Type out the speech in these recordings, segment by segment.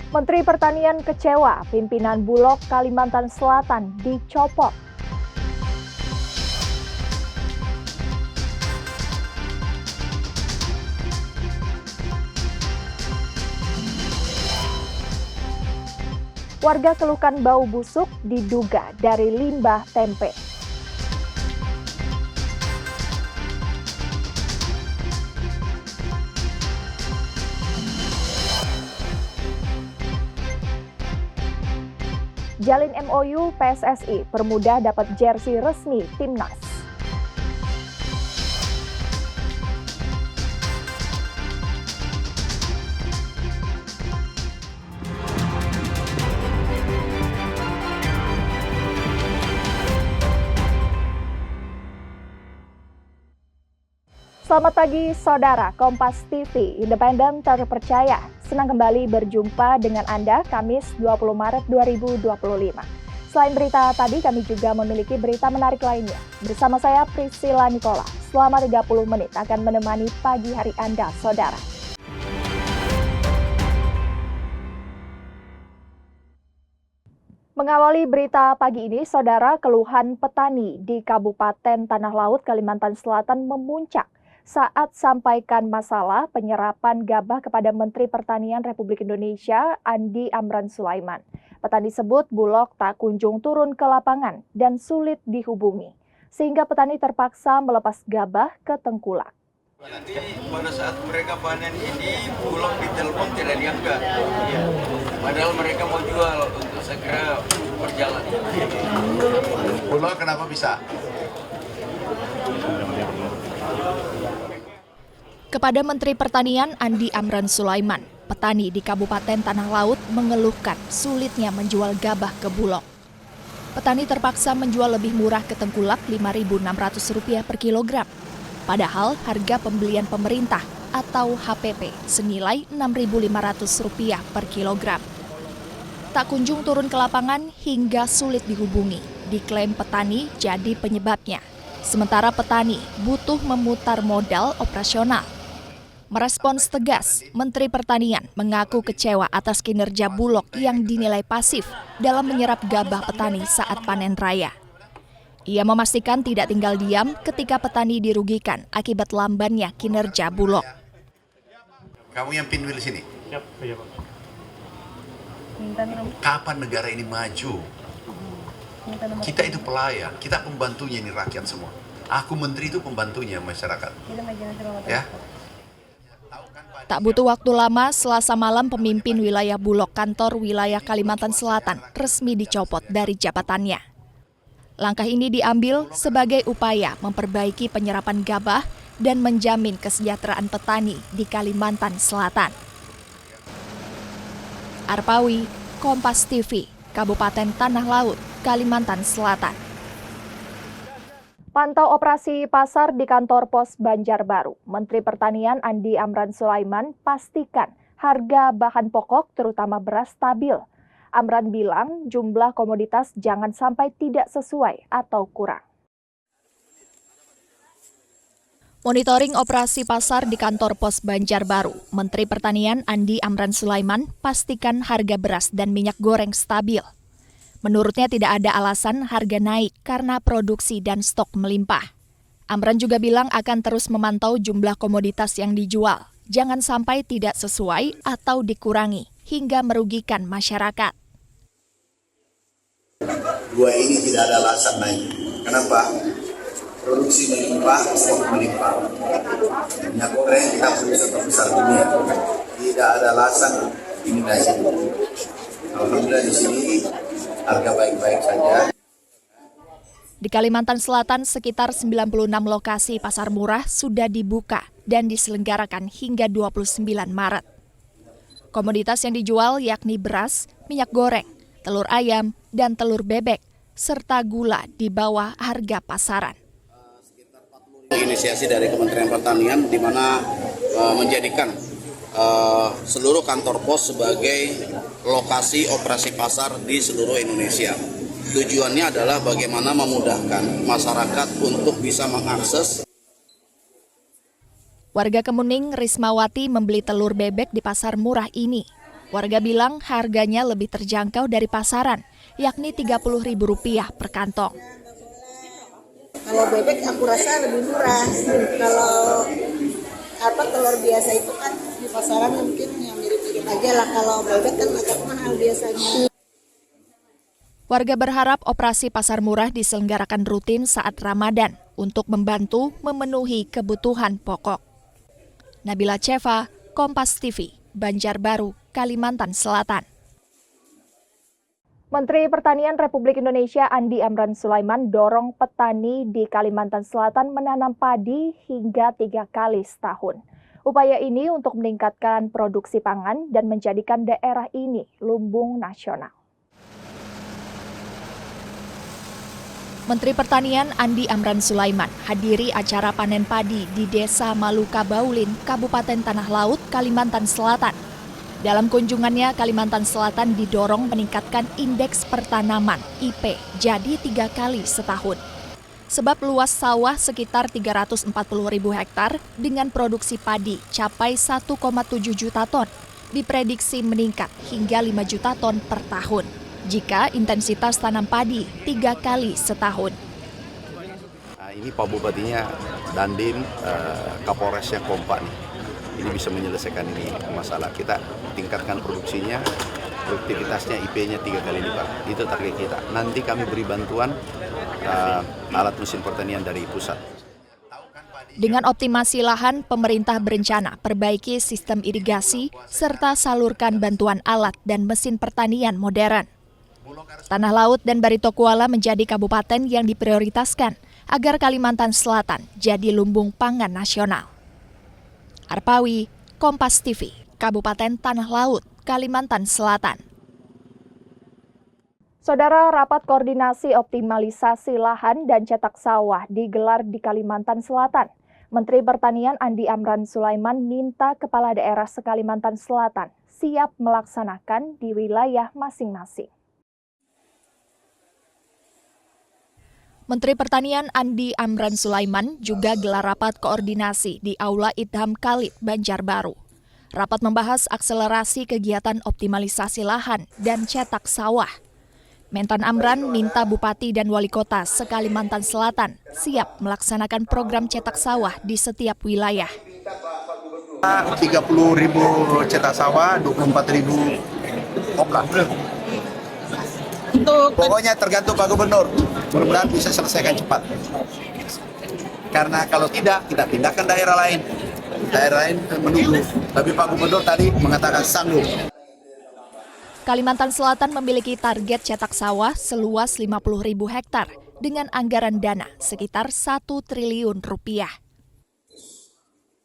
Menteri Pertanian kecewa, pimpinan Bulog Kalimantan Selatan dicopot. Warga keluhkan bau busuk diduga dari limbah tempe. Jalin MOU PSSI, Permuda dapat jersey resmi Timnas. Selamat pagi saudara, Kompas TV, independen terpercaya. Senang kembali berjumpa dengan Anda Kamis 20 Maret 2025. Selain berita tadi, kami juga memiliki berita menarik lainnya. Bersama saya Priscilla Nicola, selama 30 menit akan menemani pagi hari Anda, saudara. Mengawali berita pagi ini, saudara, keluhan petani di Kabupaten Tanah Laut, Kalimantan Selatan memuncak saat sampaikan masalah penyerapan gabah kepada Menteri Pertanian Republik Indonesia, Andi Amran Sulaiman. Petani sebut Bulog tak kunjung turun ke lapangan dan sulit dihubungi, sehingga petani terpaksa melepas gabah ke tengkulak. Nanti pada saat mereka panen ini, Bulog ditelepon tidak diangkat. Padahal mereka mau jual untuk segera berjalan. Bulog kenapa bisa? Kepada Menteri Pertanian Andi Amran Sulaiman, petani di Kabupaten Tanah Laut mengeluhkan sulitnya menjual gabah ke Bulog. Petani terpaksa menjual lebih murah ke tengkulak Rp5.600 per kilogram. Padahal harga pembelian pemerintah atau HPP senilai Rp6.500 per kilogram. Tak kunjung turun ke lapangan hingga sulit dihubungi, diklaim petani jadi penyebabnya. Sementara petani butuh memutar modal operasional. Merespons tegas, Menteri Pertanian mengaku kecewa atas kinerja Bulog yang dinilai pasif dalam menyerap gabah petani saat panen raya. Ia memastikan tidak tinggal diam ketika petani dirugikan akibat lambannya kinerja Bulog. Kamu yang pinwil sini. Iya, Pak. Kapan negara ini maju? Kita itu pelayan, kita pembantunya ini rakyat semua. Aku menteri itu pembantunya masyarakat. Ya. Tak butuh waktu lama, Selasa malam pemimpin wilayah Bulog kantor wilayah Kalimantan Selatan resmi dicopot dari jabatannya. Langkah ini diambil sebagai upaya memperbaiki penyerapan gabah dan menjamin kesejahteraan petani di Kalimantan Selatan. Arpawi, Kompas TV, Kabupaten Tanah Laut, Kalimantan Selatan. Pantau operasi pasar di kantor pos Banjarbaru. Menteri Pertanian Andi Amran Sulaiman pastikan harga bahan pokok terutama beras stabil. Amran bilang jumlah komoditas jangan sampai tidak sesuai atau kurang. Monitoring operasi pasar di kantor pos Banjarbaru, Menteri Pertanian Andi Amran Sulaiman pastikan harga beras dan minyak goreng stabil. Menurutnya tidak ada alasan harga naik karena produksi dan stok melimpah. Amran juga bilang akan terus memantau jumlah komoditas yang dijual. Jangan sampai tidak sesuai atau dikurangi hingga merugikan masyarakat. Dua ini tidak ada alasan naik. Kenapa? Produksi melimpah, stok melimpah. Minyak goreng kita produksi terbesar dunia. Tidak ada alasan ini naik. Alhamdulillah di sini harga baik-baik saja. Di Kalimantan Selatan, sekitar 96 lokasi pasar murah sudah dibuka dan diselenggarakan hingga 29 Maret. Komoditas yang dijual yakni beras, minyak goreng, telur ayam, dan telur bebek, serta gula di bawah harga pasaran. Inisiasi dari Kementerian Pertanian di mana menjadikan seluruh kantor pos sebagai lokasi operasi pasar di seluruh Indonesia. Tujuannya adalah bagaimana memudahkan masyarakat untuk bisa mengakses. Warga Kemuning, Rismawati membeli telur bebek di pasar murah ini. Warga bilang harganya lebih terjangkau dari pasaran, yakni Rp30.000 per kantong. Kalau bebek aku rasa lebih murah. Kalau telur biasa itu kan di pasaran mungkin yang mirip-mirip aja lah. Kalau bebek kan agak mahal biasanya. Warga berharap operasi pasar murah diselenggarakan rutin saat Ramadan untuk membantu memenuhi kebutuhan pokok. Nabila Cheva, Kompas TV, Banjarbaru, Kalimantan Selatan. Menteri Pertanian Republik Indonesia Andi Amran Sulaiman dorong petani di Kalimantan Selatan menanam padi hingga 3 kali setahun. Upaya ini untuk meningkatkan produksi pangan dan menjadikan daerah ini lumbung nasional. Menteri Pertanian Andi Amran Sulaiman hadiri acara panen padi di Desa Maluka Baulin, Kabupaten Tanah Laut, Kalimantan Selatan. Dalam kunjungannya, Kalimantan Selatan didorong meningkatkan indeks pertanaman IP jadi 3 kali setahun. Sebab luas sawah sekitar 340.000 hektar dengan produksi padi capai 1,7 juta ton, diprediksi meningkat hingga 5 juta ton per tahun jika intensitas tanam padi 3 kali setahun. Nah, ini Pak Bupatinya Dandim, Kapolresnya kompak nih. Ini bisa menyelesaikan ini masalah. Kita tingkatkan produksinya, produktivitasnya, IP-nya 3 kali lipat. Itu target kita. Nanti kami beri bantuan alat mesin pertanian dari pusat. Dengan optimasi lahan, pemerintah berencana perbaiki sistem irigasi serta salurkan bantuan alat dan mesin pertanian modern. Tanah Laut dan Barito Kuala menjadi kabupaten yang diprioritaskan agar Kalimantan Selatan jadi lumbung pangan nasional. Arpawi, Kompas TV, Kabupaten Tanah Laut, Kalimantan Selatan. Saudara, rapat koordinasi optimalisasi lahan dan cetak sawah digelar di Kalimantan Selatan. Menteri Pertanian Andi Amran Sulaiman minta kepala daerah se-Kalimantan Selatan siap melaksanakan di wilayah masing-masing. Menteri Pertanian Andi Amran Sulaiman juga gelar rapat koordinasi di Aula Idham Khalid, Banjarbaru. Rapat membahas akselerasi kegiatan optimalisasi lahan dan cetak sawah. Mentan Amran minta Bupati dan Wali Kota se-Kalimantan Selatan siap melaksanakan program cetak sawah di setiap wilayah. 30.000 cetak sawah, 24.000 kopra. Pokoknya tergantung Pak Gubernur, mudah-mudahan bisa selesaikan cepat. Karena kalau tidak, kita pindahkan daerah lain. Daerah lain menunggu, tapi Pak Gubernur tadi mengatakan sanggup. Kalimantan Selatan memiliki target cetak sawah seluas 50.000 hektar dengan anggaran dana sekitar 1 triliun rupiah.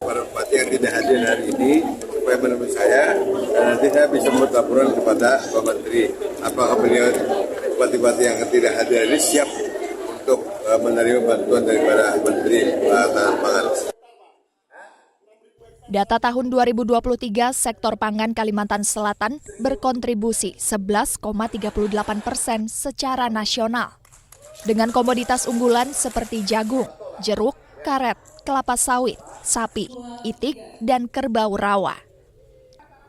Para bupati yang tidak hadir hari ini, supaya menemui saya, dan nanti saya bisa membuat laporan kepada Pak Menteri. Apakah beliau bupati-bupati yang tidak hadir ini siap untuk menerima bantuan daripada Menteri Pertanian Pangan. Data tahun 2023, sektor pangan Kalimantan Selatan berkontribusi 11,38% secara nasional. Dengan komoditas unggulan seperti jagung, jeruk, karet, kelapa sawit, sapi, itik, dan kerbau rawa.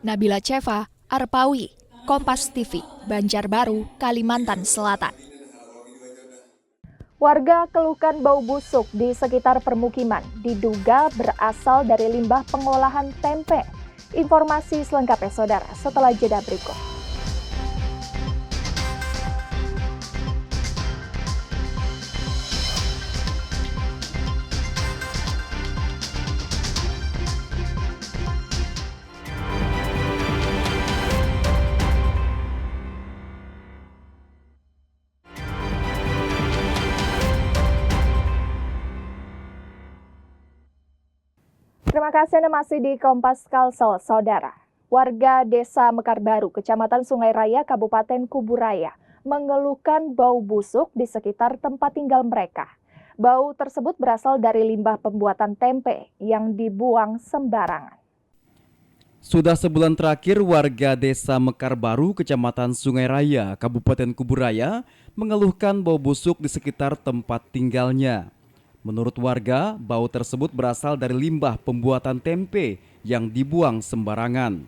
Nabila Cheva, Arpawi, Kompas TV, Banjarbaru, Kalimantan Selatan. Warga keluhkan bau busuk di sekitar permukiman diduga berasal dari limbah pengolahan tempe. Informasi selengkapnya saudara setelah jeda berikut. Terima kasih Anda masih di Kompas Kalsel, Saudara. Warga Desa Mekar Baru, Kecamatan Sungai Raya, Kabupaten Kuburaya, mengeluhkan bau busuk di sekitar tempat tinggal mereka. Bau tersebut berasal dari limbah pembuatan tempe yang dibuang sembarangan. Sudah sebulan terakhir warga Desa Mekar Baru, Kecamatan Sungai Raya, Kabupaten Kuburaya, mengeluhkan bau busuk di sekitar tempat tinggalnya. Menurut warga, bau tersebut berasal dari limbah pembuatan tempe yang dibuang sembarangan.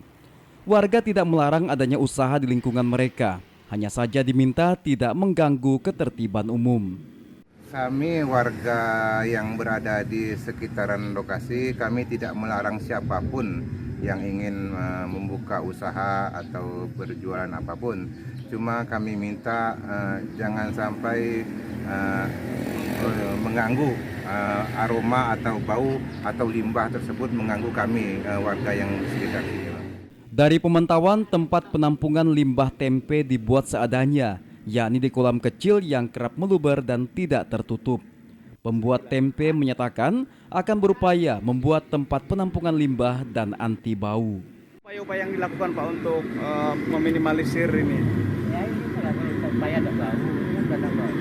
Warga tidak melarang adanya usaha di lingkungan mereka, hanya saja diminta tidak mengganggu ketertiban umum. Kami warga yang berada di sekitaran lokasi, kami tidak melarang siapapun yang ingin membuka usaha atau berjualan apapun. Cuma kami minta jangan sampai mengganggu aroma atau bau atau limbah tersebut mengganggu kami warga yang di sekitar sini. Dari pemantauan, tempat penampungan limbah tempe dibuat seadanya, yakni di kolam kecil yang kerap meluber dan tidak tertutup. Pembuat tempe menyatakan akan berupaya membuat tempat penampungan limbah dan anti bau. Upaya-upaya yang dilakukan Pak untuk meminimalisir ini? Ya ini supaya ada bau, ada bau.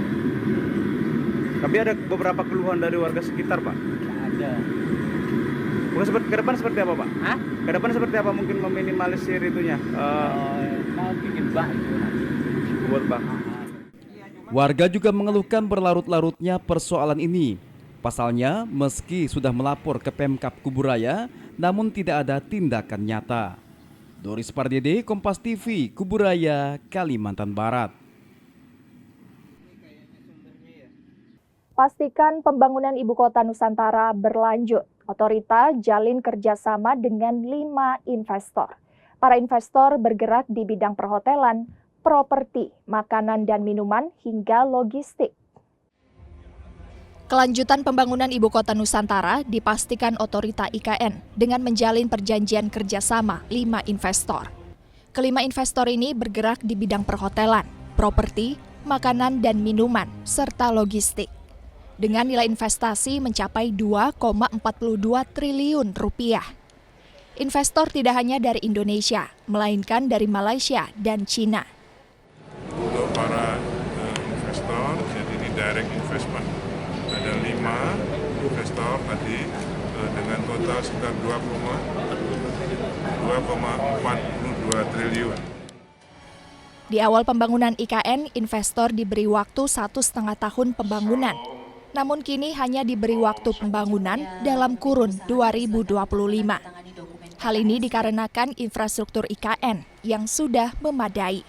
Tapi ada beberapa keluhan dari warga sekitar Pak? Tidak ada. Ke depan seperti apa Pak? Hah? Ke depan seperti apa mungkin meminimalisir itunya? Mau bikin bak itu nanti. Buat bak. Warga juga mengeluhkan berlarut-larutnya persoalan ini. Pasalnya, meski sudah melapor ke Pemkab Kuburaya, namun tidak ada tindakan nyata. Doris Pardede, Kompas TV, Kuburaya, Kalimantan Barat. Pastikan pembangunan Ibu Kota Nusantara berlanjut. Otorita jalin kerjasama dengan 5 investor. Para investor bergerak di bidang perhotelan, properti, makanan dan minuman, hingga logistik. Kelanjutan pembangunan Ibu Kota Nusantara dipastikan Otorita IKN dengan menjalin perjanjian kerjasama 5 investor. Kelima investor ini bergerak di bidang perhotelan, properti, makanan dan minuman, serta logistik. Dengan nilai investasi mencapai 2,42 triliun rupiah. Investor tidak hanya dari Indonesia, melainkan dari Malaysia dan Cina. Untuk para investor, jadi ini direct investment. Ada 5 investor tadi dengan total sekitar 2,42 triliun. Di awal pembangunan IKN, investor diberi waktu 1,5 tahun pembangunan. Namun kini hanya diberi waktu pembangunan dalam kurun 2025. Hal ini dikarenakan infrastruktur IKN yang sudah memadai.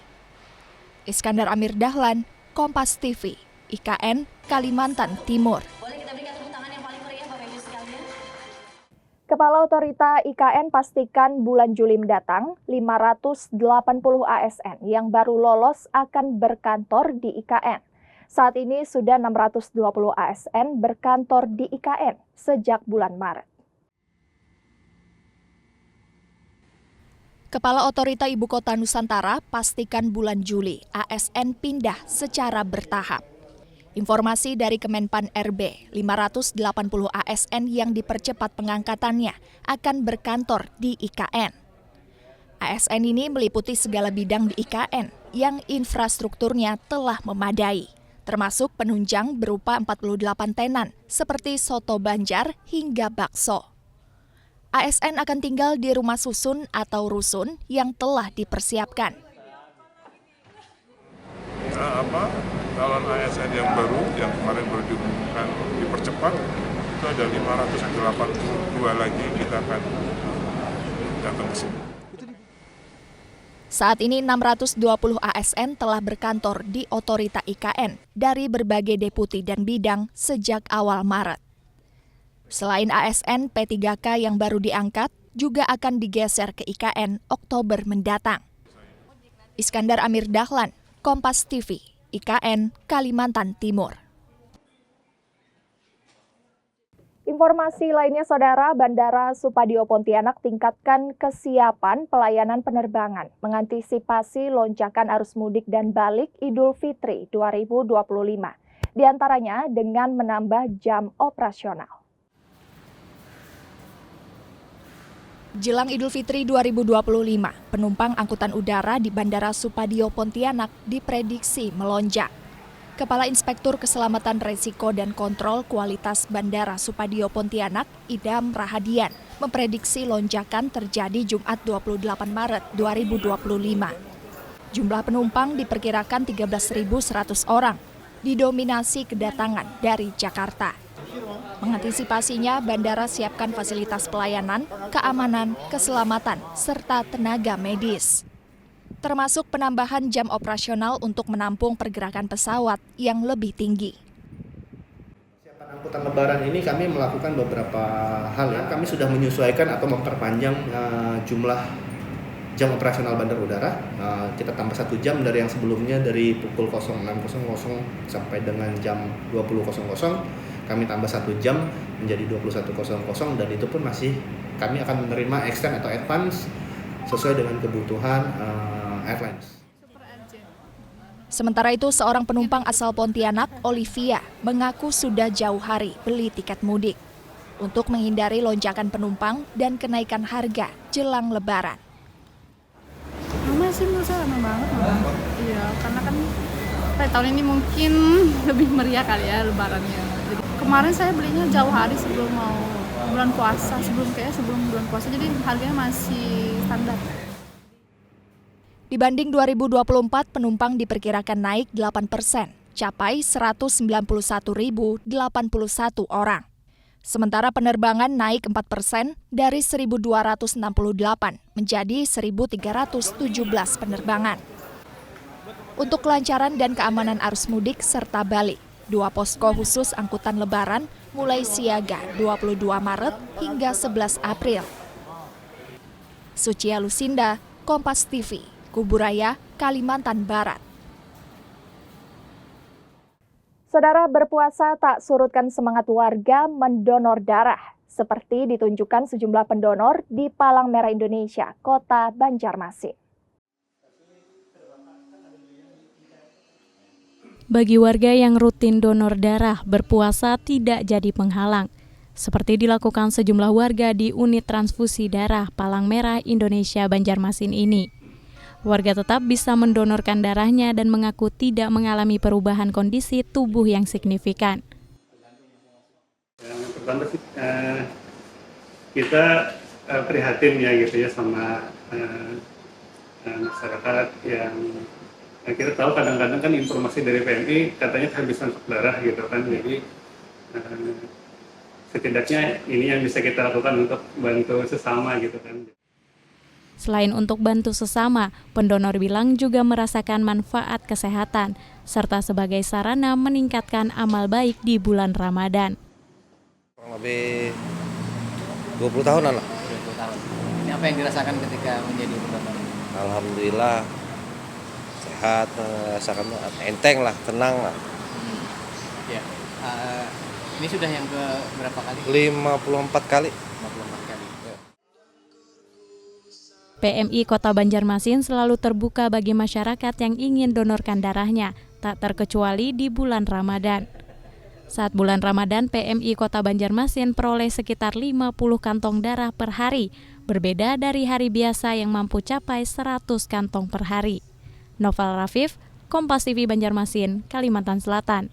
Iskandar Amir Dahlan, Kompas TV, IKN, Kalimantan Timur. Kepala Otorita IKN pastikan bulan Juli mendatang 580 ASN yang baru lolos akan berkantor di IKN. Saat ini sudah 620 ASN berkantor di IKN sejak bulan Maret. Kepala Otorita Ibu Kota Nusantara pastikan bulan Juli ASN pindah secara bertahap. Informasi dari Kemenpan RB, 580 ASN yang dipercepat pengangkatannya akan berkantor di IKN. ASN ini meliputi segala bidang di IKN yang infrastrukturnya telah memadai, termasuk penunjang berupa 48 tenan seperti soto Banjar hingga bakso. ASN akan tinggal di rumah susun atau rusun yang telah dipersiapkan. Calon ASN yang baru, yang kemarin baru diumumkan dipercepat, itu ada 582 lagi kita akan datang ke sini. Saat ini 620 ASN telah berkantor di Otorita IKN dari berbagai deputi dan bidang sejak awal Maret. Selain ASN, P3K yang baru diangkat juga akan digeser ke IKN Oktober mendatang. Iskandar Amir Dahlan, Kompas TV, IKN, Kalimantan Timur. Informasi lainnya, Saudara, Bandara Supadio Pontianak tingkatkan kesiapan pelayanan penerbangan mengantisipasi lonjakan arus mudik dan balik Idul Fitri 2025. Di antaranya dengan menambah jam operasional. Jelang Idul Fitri 2025, penumpang angkutan udara di Bandara Supadio Pontianak diprediksi melonjak. Kepala Inspektur Keselamatan Resiko dan Kontrol Kualitas Bandara Supadio Pontianak, Idam Rahadian, memprediksi lonjakan terjadi Jumat 28 Maret 2025. Jumlah penumpang diperkirakan 13.100 orang, didominasi kedatangan dari Jakarta. Mengantisipasinya, bandara siapkan fasilitas pelayanan, keamanan, keselamatan, serta tenaga medis. Termasuk penambahan jam operasional untuk menampung pergerakan pesawat yang lebih tinggi. Angkutan Lebaran ini kami melakukan beberapa hal ya. Kami sudah menyesuaikan atau memperpanjang jumlah jam operasional bandar udara. Kita tambah 1 jam dari yang sebelumnya, dari pukul 06.00 sampai dengan jam 20.00. Kami tambah 1 jam menjadi 21.00 dan itu pun masih kami akan menerima extend atau advance sesuai dengan kebutuhan airlines. Sementara itu, seorang penumpang asal Pontianak, Olivia, mengaku sudah jauh hari beli tiket mudik untuk menghindari lonjakan penumpang dan kenaikan harga jelang Lebaran. Ramai sih, menurut saya ramai banget. Iya, karena kan tahun ini mungkin lebih meriah kali ya Lebarannya. Jadi, kemarin saya belinya jauh hari sebelum mau bulan puasa, sebelum bulan puasa, jadi harganya masih standar. Dibanding 2024, penumpang diperkirakan naik 8%, capai 191.081 orang. Sementara penerbangan naik 4% dari 1.268 menjadi 1.317 penerbangan. Untuk kelancaran dan keamanan arus mudik serta balik, 2 posko khusus angkutan Lebaran mulai siaga 22 Maret hingga 11 April. Sucia Lusinda, Kompas TV, Kuburaya, Kalimantan Barat. Saudara, berpuasa tak surutkan semangat warga mendonor darah, seperti ditunjukkan sejumlah pendonor di Palang Merah Indonesia, Kota Banjarmasin. Bagi warga yang rutin donor darah, berpuasa tidak jadi penghalang. Seperti dilakukan sejumlah warga di unit transfusi darah Palang Merah Indonesia Banjarmasin ini. Warga tetap bisa mendonorkan darahnya dan mengaku tidak mengalami perubahan kondisi tubuh yang signifikan. Yang pertama sih kita prihatin ya gitu ya sama masyarakat yang kita tahu kadang-kadang kan informasi dari PMI katanya kehabisan stok darah gitu kan, jadi setidaknya ini yang bisa kita lakukan untuk bantu sesama gitu kan. Selain untuk bantu sesama, pendonor bilang juga merasakan manfaat kesehatan, serta sebagai sarana meningkatkan amal baik di bulan Ramadan. Kurang lebih 20 tahunan lah. 20 tahun. Ini apa yang dirasakan ketika menjadi pendonor? Alhamdulillah, sehat, merasakan enteng lah, tenang lah. Ya. Ini sudah yang ke berapa kali? 54 kali. 54 kali. PMI Kota Banjarmasin selalu terbuka bagi masyarakat yang ingin donorkan darahnya, tak terkecuali di bulan Ramadan. Saat bulan Ramadan, PMI Kota Banjarmasin peroleh sekitar 50 kantong darah per hari, berbeda dari hari biasa yang mampu capai 100 kantong per hari. Noval Rafif, Kompas TV Banjarmasin, Kalimantan Selatan.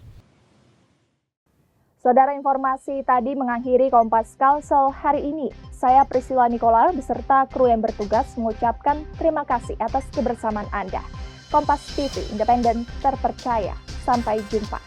Saudara, informasi tadi mengakhiri Kompas Kalsel hari ini. Saya Priscilla Nikola beserta kru yang bertugas mengucapkan terima kasih atas kebersamaan Anda. Kompas TV, independen, terpercaya. Sampai jumpa.